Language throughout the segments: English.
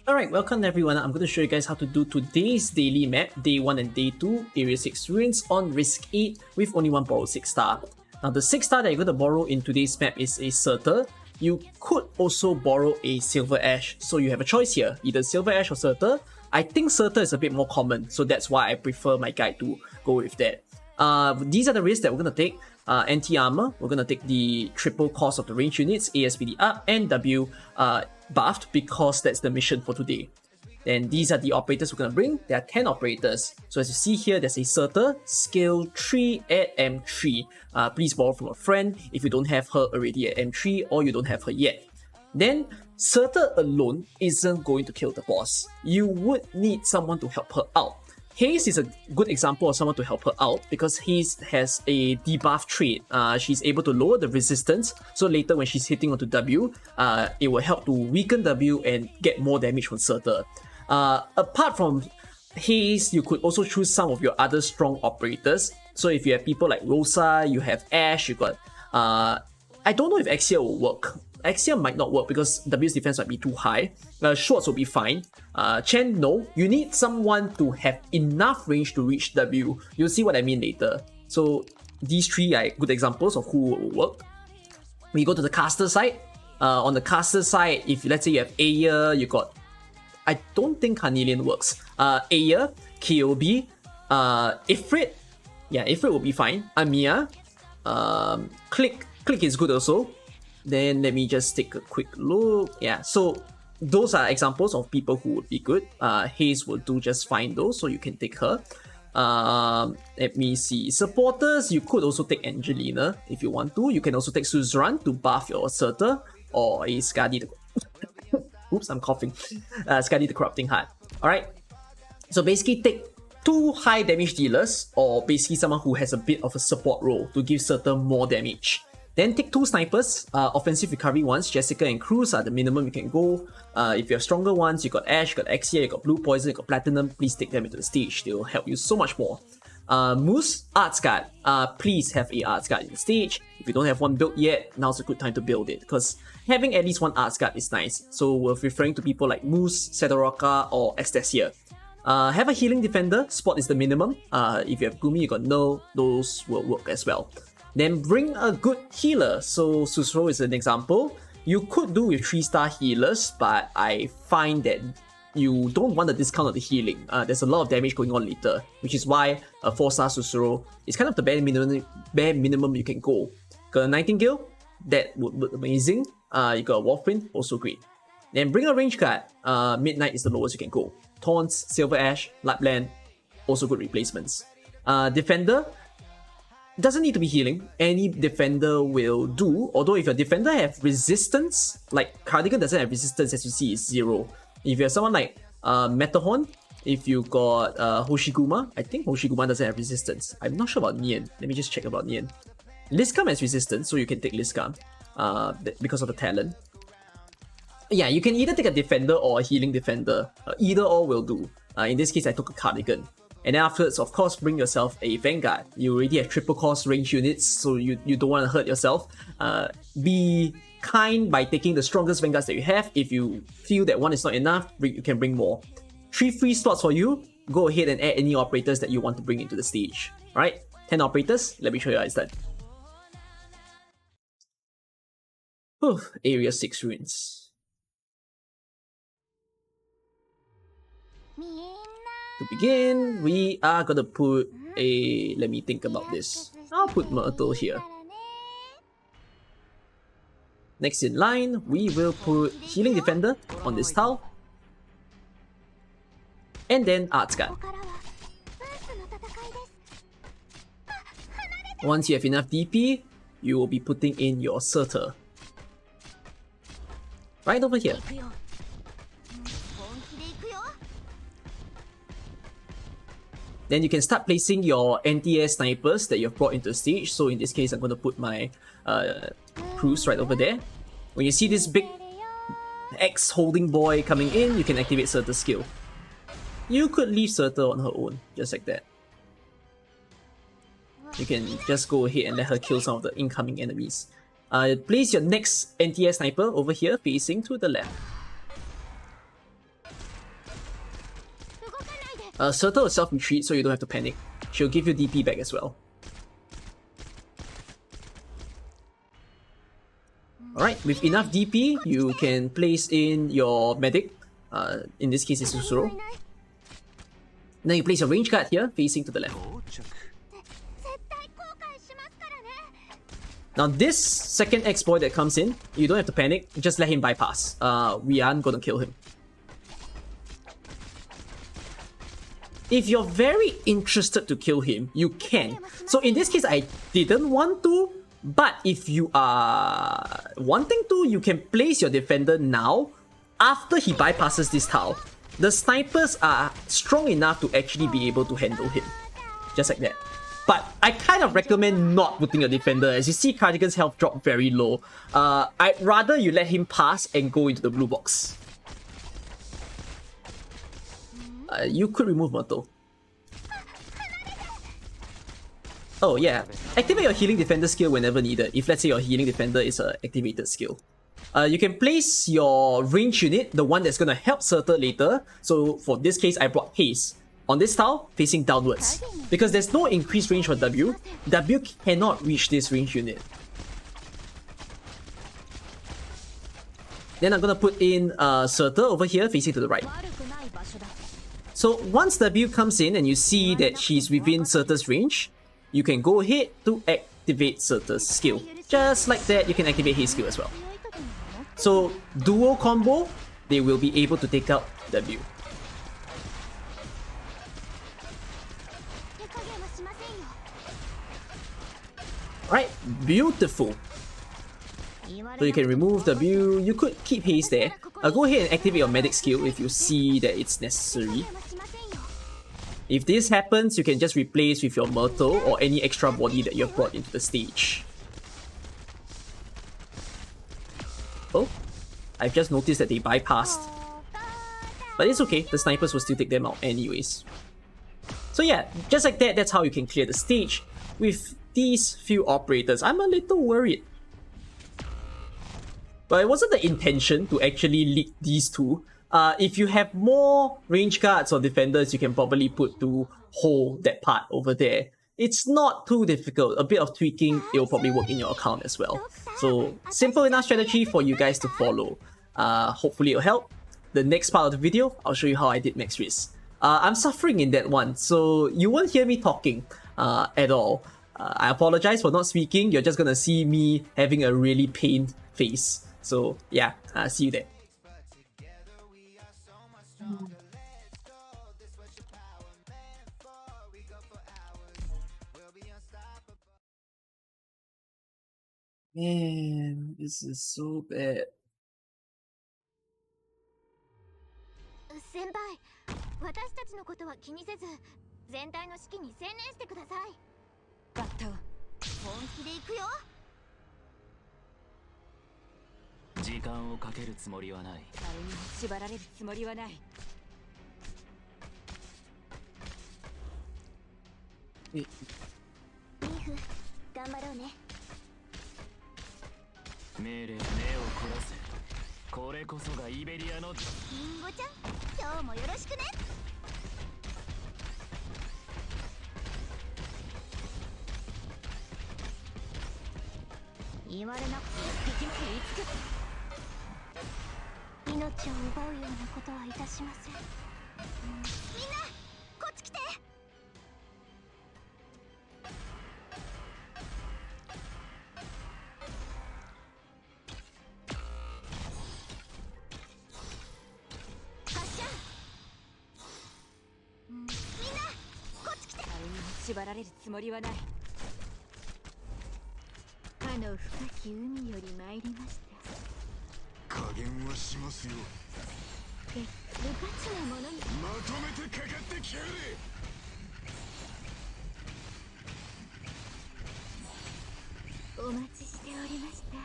Alright, welcome everyone. I'm going to show you guys how to do today's daily map, Day 1 and Day 2, Area 6 Ruins on Risk 8 with only one borrowed 6 star. Now the 6 star that you're going to borrow in today's map is a Surtur. You could also borrow a Silver Ash, so you have a choice here, either Silver Ash or Surtur. I think Surtur is a bit more common, so that's why I prefer my guide to go with that. These are the risks that we're going to take. Anti-armor, we're going to take the triple cost of the range units, ASPD up, and W buffed because that's the mission for today. Then these are the operators we're going to bring. There are 10 operators. So as you see here, there's a Surtur, skill 3 at M3. Please borrow from a friend if you don't have her already at M3 or you don't have her yet. Then Surtur alone isn't going to kill the boss. You would need someone to help her out. Haze is a good example of someone to help her out because Haze has a debuff trait. She's able to lower the resistance, so later when she's hitting onto W, it will help to weaken W and get more damage from Surtur. Apart from Haze, you could also choose some of your other strong operators. So if you have people like Rosa, you have Ash, you got... I don't know if Axia will work. Axia might not work because W's defense might be too high. Schwartz will be fine. Chen, no. You need someone to have enough range to reach W. You'll see what I mean later. So these three are good examples of who will work. We go to the caster side. On the caster side, if let's say you have Aya, you got... I don't think Carnelian works. Aya, KOB, Ifrit. Yeah, Ifrit will be fine. Amiya. Click is good also. Then let me just take a quick look. Yeah, so those are examples of people who would be good. Haze will do just fine though, so you can take her. Let me see. Supporters, you could also take Angelina if you want to. You can also take Suzerain to buff your Surtur or a Skadi the... Oops, I'm coughing. Skadi the Corrupting Heart. Alright, so basically take 2 high damage dealers or basically someone who has a bit of a support role to give Surtur more damage. Then take 2 snipers, offensive recovery ones. Jessica and Cruz are the minimum you can go. If you have stronger ones, you got Ash, you got Axia, you got Blue Poison, you got Platinum, please take them into the stage. They will help you so much more. Moose, Arts Guard. Please have a Arts Guard in the stage. If you don't have one built yet, now's a good time to build it because having at least one Arts Guard is nice. So we're referring to people like Moose, Sedoroka, or Estacia. Have a healing defender, Spot is the minimum. If you have Gumi, you got Null, those will work as well. Then bring a good healer. So Susro is an example. You could do with 3-star healers, but I find that you don't want the discount of the healing. There's a lot of damage going on later, which is why a 4-star Susro is kind of the bare minimum you can go. Got a Nightingale, that would look amazing. You got a Wolfprint, also great. Then bring a range card. Midnight is the lowest you can go. Taunts, Silver Ash, Lapland, also good replacements. Defender, doesn't need to be healing. Any defender will do. Although if your defender have resistance, like Cardigan doesn't have resistance, as you see, is 0. If you have someone like Metahorn, if you got Hoshiguma, I think Hoshiguma doesn't have resistance. I'm not sure about Nian. Let me just check about Nian. Liskam has resistance, so you can take Liskam because of the talent. Yeah, you can either take a defender or a healing defender. Either or will do. In this case, I took a Cardigan. And then afterwards, of course, bring yourself a Vanguard. You already have triple cost range units, so you don't want to hurt yourself. Be kind by taking the strongest Vanguards that you have. If you feel that one is not enough, you can bring more. 3 free slots for you. Go ahead and add any operators that you want to bring into the stage. Alright, 10 operators. Let me show you how it's done. Whew, Area 6 Ruins. To begin, we are gonna put a... Let me think about this. I'll put Myrtle here. Next in line, we will put Healing Defender on this tile. And then Arts Guard. Once you have enough DP, you will be putting in your Surtur. Right over here. Then you can start placing your anti-air snipers that you've brought into the stage. So in this case, I'm going to put my Cruz right over there. When you see this big X holding boy coming in, you can activate Surtur's skill. You could leave Surtur on her own, just like that. You can just go ahead and let her kill some of the incoming enemies. Place your next anti-air sniper over here, facing to the left. Surtur will self-retreat, so you don't have to panic. She'll give you DP back as well. Alright, with enough DP, you can place in your medic. In this case, it's Susuro. Then you place your range guard here, facing to the left. Now this second X-boy that comes in, you don't have to panic, just let him bypass. We aren't gonna kill him. If you're very interested to kill him, you can. So in this case, I didn't want to, but if you are wanting to, you can place your defender now. After he bypasses this tile, the snipers are strong enough to actually be able to handle him. Just like that. But I kind of recommend not putting a defender. As you see, Cardigan's health drop very low. I'd rather you let him pass and go into the blue box. You could remove Myrtle. Oh yeah, activate your healing defender skill whenever needed, if let's say your healing defender is an activated skill. You can place your range unit, the one that's gonna help Surtur later. So for this case, I brought Haze on this tile, facing downwards. Because there's no increased range for W, W cannot reach this range unit. Then I'm gonna put in Surtur over here, facing to the right. So once W comes in and you see that she's within Surtur's range, you can go ahead to activate Surtur's skill. Just like that, you can activate his skill as well. So duo combo, they will be able to take out W. Alright, beautiful. So you can remove W, you could keep haste there. Go ahead and activate your medic skill if you see that it's necessary. If this happens, you can just replace with your Myrtle or any extra body that you have brought into the stage. Oh, I've just noticed that they bypassed. But it's okay, the snipers will still take them out anyways. So yeah, just like that, that's how you can clear the stage with these few operators. I'm a little worried. But it wasn't the intention to actually leak these two. If you have more range guards or defenders, you can probably put to hold that part over there. It's not too difficult. A bit of tweaking, it will probably work in your account as well. So simple enough strategy for you guys to follow. Hopefully it'll help. The next part of the video, I'll show you how I did max risk. I'm suffering in that one, so you won't hear me talking at all. I apologize for not speaking. You're just gonna see me having a really pained face. So yeah, see you there. Man, this is so bad. 先輩、私たちのことは気にせず、全体の指揮に専念してください。バッタ、本気で行くよ。時間をかけるつもりはない。誰にも縛られるつもりはない。リーフ、頑張ろうね。命令、目を凝らせ。これこそがイベリアの。リンゴちゃん、今日もよろしくね。言われなくて敵まで言いつく。命を奪うようなことはいたしません。みんな、こっち来て。縛られるつもりはない。あの深き海より参りました。加減はしますよ。無価値なものにまとめてかかってきやがれ。お待ちしておりました。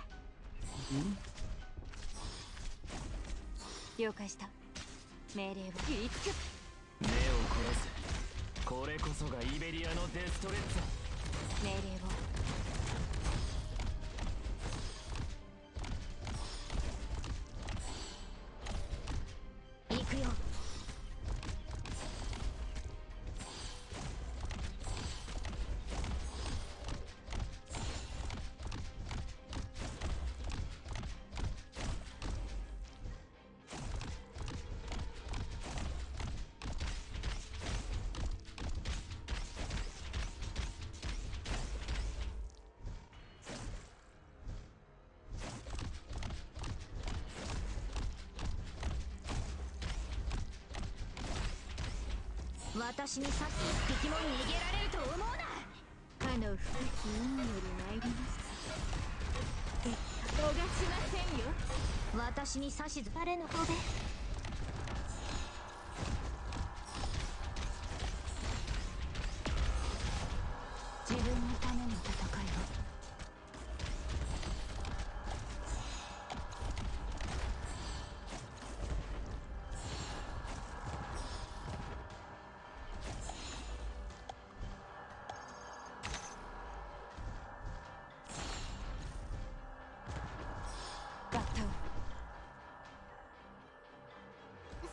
了解した。命令を言いつく。目を凝らせ。これこそがイベリアのデストレッツァ。命令を。行くよ。私に刺す一匹も逃げられると思うな。かの深き意味より参ります逃しませんよ。私に指図誰の方で自分のための戦いを。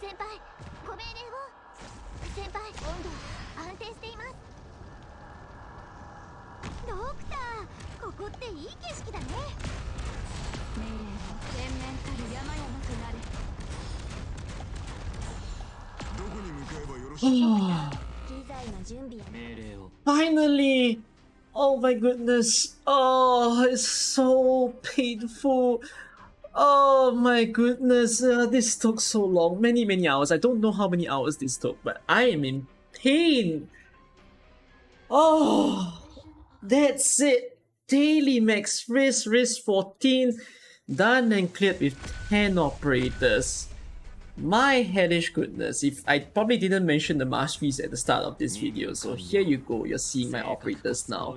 先輩、ご命令を。先輩、温度安定しています。ドクター、ここっていい景色だね。命令を全面たる山々となれ。どこに向かえばよろしい？機材の準備や。命令を。 Finally! Oh my goodness. Oh, it's so painful. Oh my goodness. This took so long. Many hours. I don't know how many hours this took, but I am in pain. Oh, that's it. Daily max risk 14. Done and cleared with 10 operators. My hellish goodness, if I probably didn't mention the masteries at the start of this video, so here you go, you're seeing my operators now.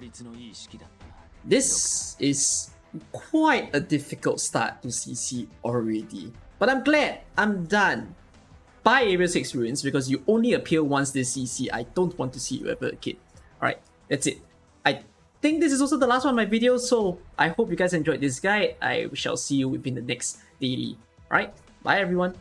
This is quite a difficult start to CC already, but I'm glad I'm done. Buy Area 6 Ruins because you only appear once this CC. I don't want to see you ever again. Alright, that's it. I think this is also the last one of my videos, so I hope you guys enjoyed this guide. I shall see you within the next daily. Alright, bye everyone.